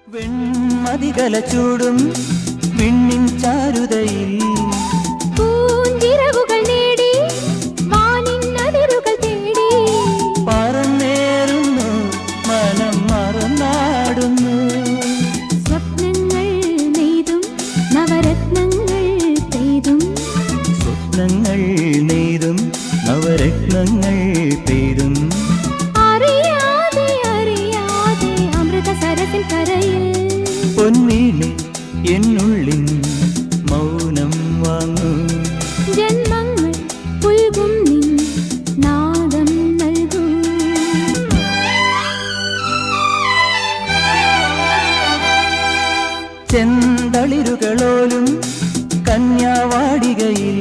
വെൺമതികല ചൂടും വിണ്ണിൻ ചാരുതയിൽ പൂഞ്ചിറകുകൾ നേടി വാനിൻ അതിരുകൾ തേടി പറന്നേറുന്നു മനം മറന്നാടുന്നു. സ്വപ്നങ്ങൾ നെയ്തും നവരത്നങ്ങൾ പെയ്തും സ്വപ്നങ്ങൾ നെയ്തും നവരത്നങ്ങൾ പെയ്തും അറിയാതെ അറിയാതെ അമൃത സരസിൻ കരയിൽ പൊന്മീളെ എന്നുള്ളിൻ മൗനം വാങ്ങൂ. ജന്മങ്ങൾ പുൽകും നിൻ നാദം നൽകൂ. ചെന്തളിരുകളോലും കന്യാവാടികയിൽ